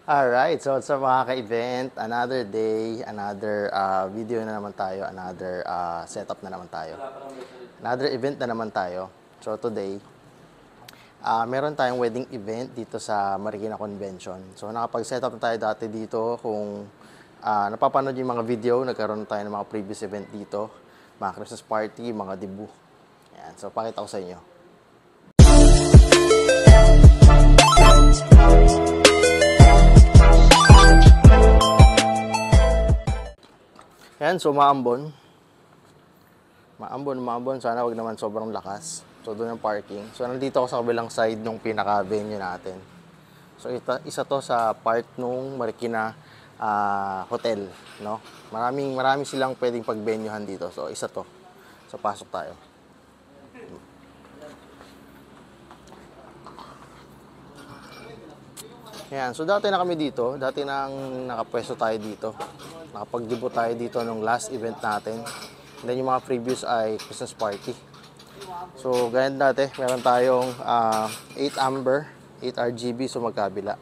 Alright, so sa mga ka-event, another day, another video na naman tayo, another setup na naman tayo. Another event na naman tayo. So today, meron tayong wedding event dito sa Marikina Convention. So nakapag-setup na tayo dati dito. Kung napapanood yung mga video, nagkaroon tayo ng mga previous event dito. Mga Christmas party, mga debut. Ayan, so pakita ko sa inyo. Ayan, so maambon. Maambon. Sana wag naman sobrang lakas. So doon ang parking. So nandito ako sa kabilang side nung pinaka-venue natin. So isa to sa part nung Marikina Hotel, no? Marami silang pwedeng pag-venuehan dito. So isa to. So pasok tayo. Ayan, so dati na kami dito. Dati nang nakapwesto tayo dito. Nakapag-debut tayo dito nung last event natin. And then yung mga previous ay Christmas party. So ganyan dati, meron tayong 8 amber, 8 RGB, so magkabila.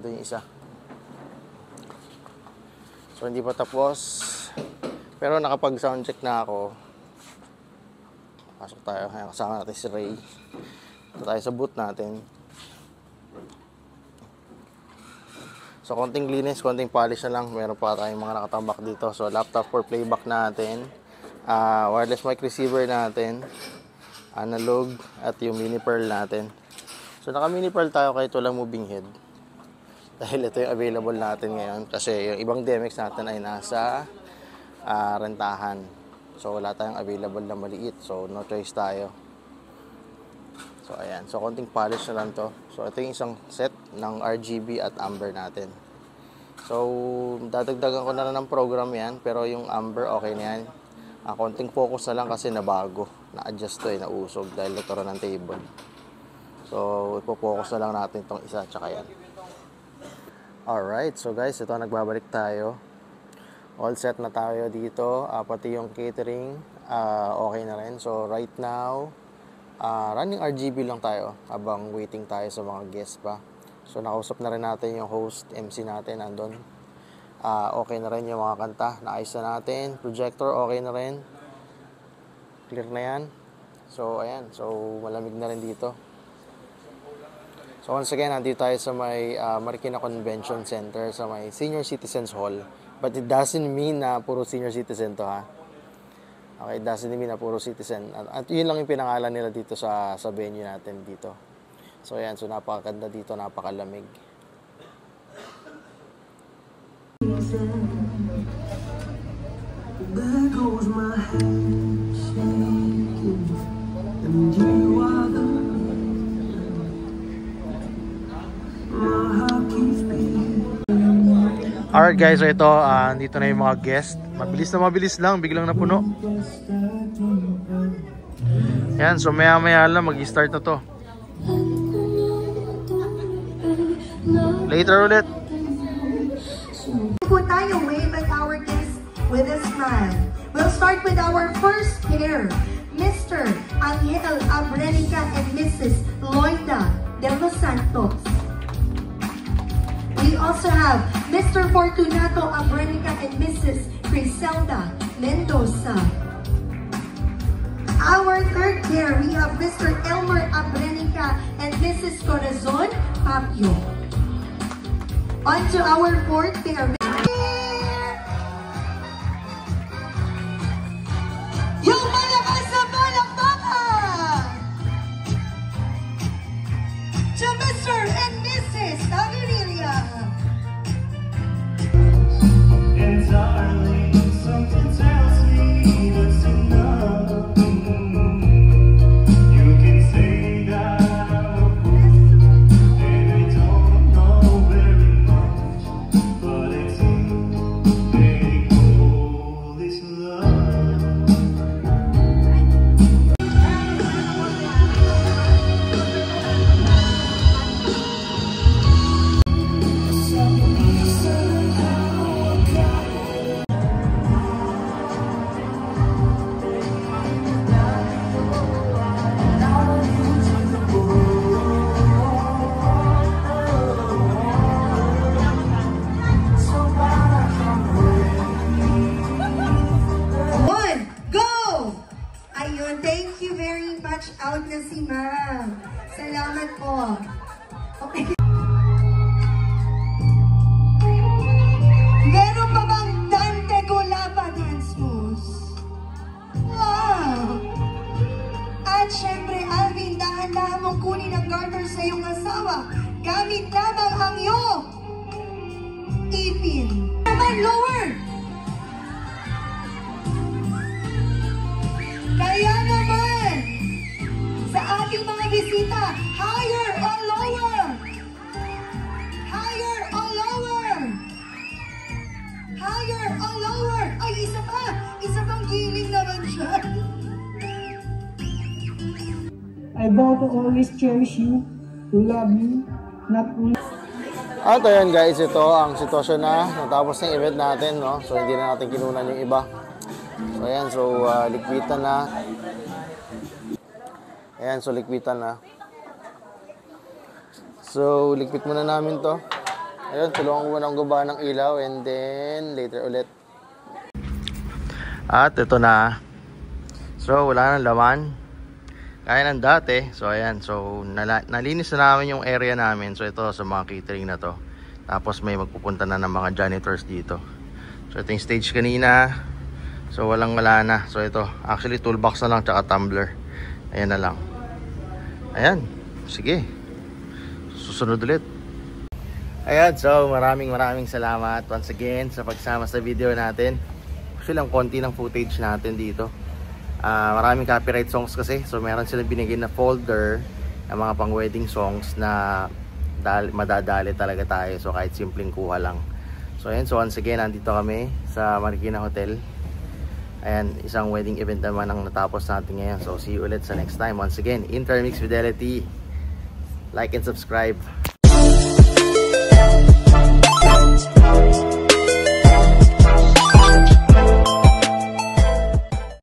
Ito yung isa. So hindi pa tapos. Pero nakapag sound check na ako. Pasok tayo. Ayan, kasama natin si Ray. Ito tayo sa booth natin. So, konting linis, konting polish na lang. Meron pa tayong mga nakatambak dito. So, laptop for playback natin. Wireless mic receiver natin. Analog. At yung mini pearl natin. So, naka-mini pearl tayo kahit walang moving head. Dahil ito yung available natin ngayon. Kasi yung ibang DMX natin ay nasa rentahan. So, wala tayong available na maliit. So, no choice tayo. So, ayan. So, konting polish na lang to. So, ito yung isang set ng RGB at amber natin. So, dadagdagan ko na lang ng program yan. Pero yung amber, okay na yan. Konting focus na lang kasi nabago. Na-adjust to nausog dahil nagkaroon ng table. So, ipo-focus na lang natin itong isa tsaka yan. Alright. So, guys, ito nagbabalik tayo. All set na tayo dito. Pati yung catering, okay na rin. So, right now, running RGB lang tayo habang waiting tayo sa mga guests pa. So nakausap na rin natin yung host, MC natin nandun. Okay na rin yung mga kanta, naayos na natin. Projector okay na rin. Clear na yan. So ayan, so malamig na rin dito. So once again, nandito tayo sa may Marikina Convention Center, sa may Senior Citizens Hall. But it doesn't mean na puro senior citizen to, ha. Okay, doesn't mean na puro citizen. At yun lang yung pinangalan nila dito sa venue natin dito. So ayan, so napakaganda dito, napakalamig. Alright guys, so ito, dito na yung mga guest. Mabilis lang, biglang napuno. Yan, so maya lang mag-start na to. Later ulit. Po tayo, wave at our guests with a smile. We'll start with our first pair, Mr. Angel Abrenica and Mrs. Loida de los Santos. We also have Mr. Fortunato Abrenica and Mrs. Criselda Mendoza. Our third pair, we have Mr. Elmer Abrenica and Mrs. Corazon Papio. On to our fourth pair. Yung malakas na palakpakan! To Mr. and Mrs. Aguilera. Darling, something tells me that's enough. You can say that and I don't know very much, but it's Gamit lamang ang iyong ipin. Naman, lower! Kaya naman, sa ating mga bisita, higher or lower? Higher or lower? Higher or lower? Ay, isa pang giling naman siya. I vow to always cherish you, to love you, not only. At ayan guys, ito ang sitwasyon na natapos ng event natin, no? So hindi na natin kinunan yung iba. So ayan, so likwitan na. Ayan, so likwitan na. So liquid muna namin to. Ayun, tulungan ko muna ang gaba ng ilaw and then later ulit. At ito na. So wala nang laman. Kaya ng dati. So ayan, so nalinis na namin yung area namin. So ito sa mga catering na to. Tapos may magpupunta na ng mga janitors dito. So ito yung stage kanina. So wala na. So ito, actually toolbox na lang tsaka tumbler. Ayan na lang. Ayan, sige. Susunod ulit. Ayan, so maraming salamat once again sa pagsama sa video natin. Actually lang konti ng footage natin dito. Maraming copyright songs kasi. So meron silang binigay na folder ng mga pang wedding songs na madadali talaga tayo. So kahit simpleng kuha lang. So ayan, so once again nandito kami sa Marikina Hotel. Ayan, isang wedding event naman ang natapos natin ngayon. So see you ulit sa next time. Once again, Intermix Fidelity. Like and subscribe.